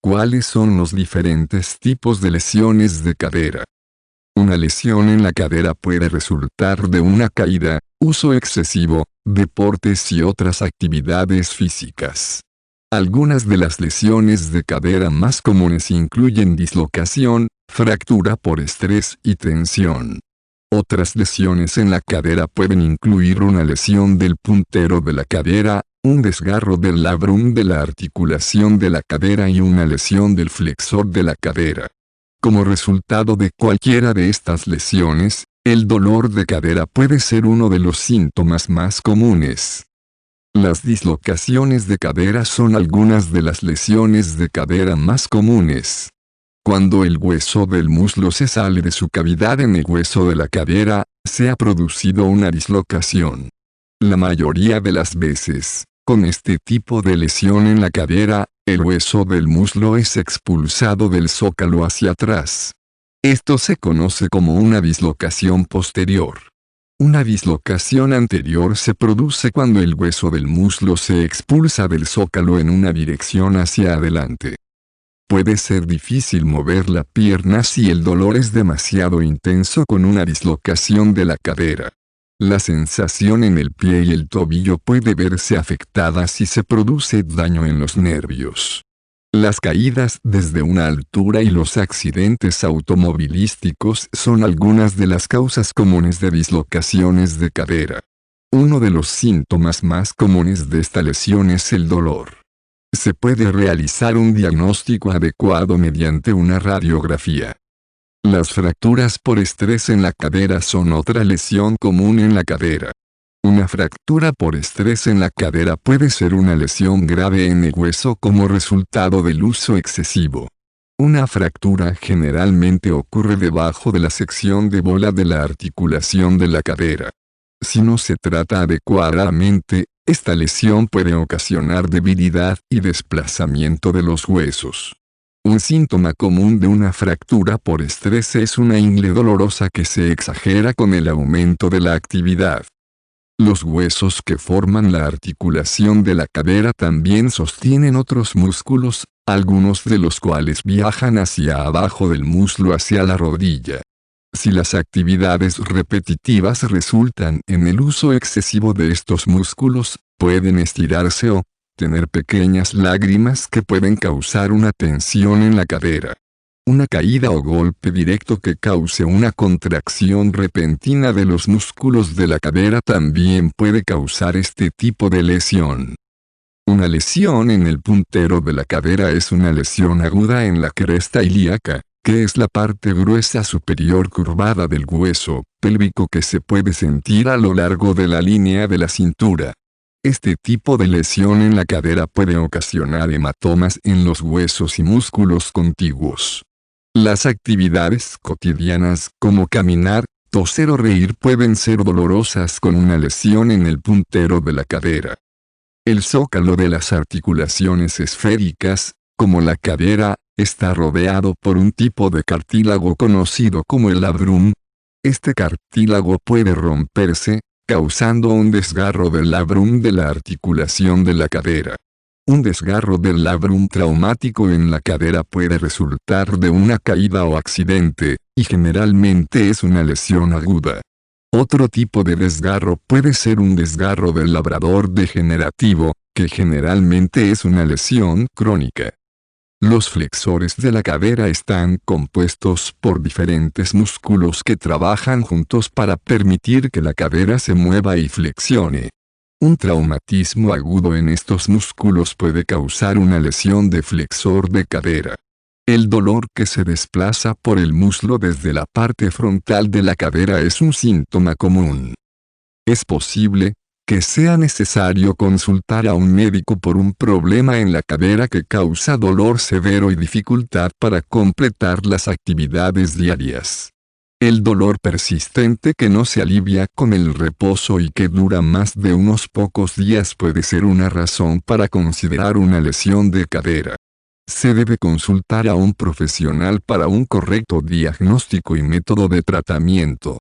¿Cuáles son los diferentes tipos de lesiones de cadera? Una lesión en la cadera puede resultar de una caída, uso excesivo, deportes y otras actividades físicas. Algunas de las lesiones de cadera más comunes incluyen dislocación, fractura por estrés y tensión. Otras lesiones en la cadera pueden incluir una lesión del puntero de la cadera, un desgarro del labrum de la articulación de la cadera y una lesión del flexor de la cadera. Como resultado de cualquiera de estas lesiones, el dolor de cadera puede ser uno de los síntomas más comunes. Las dislocaciones de cadera son algunas de las lesiones de cadera más comunes. Cuando el hueso del muslo se sale de su cavidad en el hueso de la cadera, se ha producido una dislocación. La mayoría de las veces, con este tipo de lesión en la cadera, el hueso del muslo es expulsado del zócalo hacia atrás. Esto se conoce como una dislocación posterior. Una dislocación anterior se produce cuando el hueso del muslo se expulsa del zócalo en una dirección hacia adelante. Puede ser difícil mover la pierna si el dolor es demasiado intenso con una dislocación de la cadera. La sensación en el pie y el tobillo puede verse afectada si se produce daño en los nervios. Las caídas desde una altura y los accidentes automovilísticos son algunas de las causas comunes de dislocaciones de cadera. Uno de los síntomas más comunes de esta lesión es el dolor. Se puede realizar un diagnóstico adecuado mediante una radiografía. Las fracturas por estrés en la cadera son otra lesión común en la cadera. Una fractura por estrés en la cadera puede ser una lesión grave en el hueso como resultado del uso excesivo. Una fractura generalmente ocurre debajo de la sección de bola de la articulación de la cadera. Si no se trata adecuadamente, esta lesión puede ocasionar debilidad y desplazamiento de los huesos. Un síntoma común de una fractura por estrés es una ingle dolorosa que se exagera con el aumento de la actividad. Los huesos que forman la articulación de la cadera también sostienen otros músculos, algunos de los cuales viajan hacia abajo del muslo hacia la rodilla. Si las actividades repetitivas resultan en el uso excesivo de estos músculos, pueden estirarse o tener pequeñas lágrimas que pueden causar una tensión en la cadera. Una caída o golpe directo que cause una contracción repentina de los músculos de la cadera también puede causar este tipo de lesión. Una lesión en el puntero de la cadera es una lesión aguda en la cresta ilíaca, que es la parte gruesa superior curvada del hueso pélvico que se puede sentir a lo largo de la línea de la cintura. Este tipo de lesión en la cadera puede ocasionar hematomas en los huesos y músculos contiguos. Las actividades cotidianas como caminar, toser o reír pueden ser dolorosas con una lesión en el puntero de la cadera. El zócalo de las articulaciones esféricas, como la cadera, está rodeado por un tipo de cartílago conocido como el labrum. Este cartílago puede romperse, causando un desgarro del labrum de la articulación de la cadera. Un desgarro del labrum traumático en la cadera puede resultar de una caída o accidente, y generalmente es una lesión aguda. Otro tipo de desgarro puede ser un desgarro del labrador degenerativo, que generalmente es una lesión crónica. Los flexores de la cadera están compuestos por diferentes músculos que trabajan juntos para permitir que la cadera se mueva y flexione. Un traumatismo agudo en estos músculos puede causar una lesión de flexor de cadera. El dolor que se desplaza por el muslo desde la parte frontal de la cadera es un síntoma común. Es posible que sea necesario consultar a un médico por un problema en la cadera que causa dolor severo y dificultad para completar las actividades diarias. El dolor persistente que no se alivia con el reposo y que dura más de unos pocos días puede ser una razón para considerar una lesión de cadera. Se debe consultar a un profesional para un correcto diagnóstico y método de tratamiento.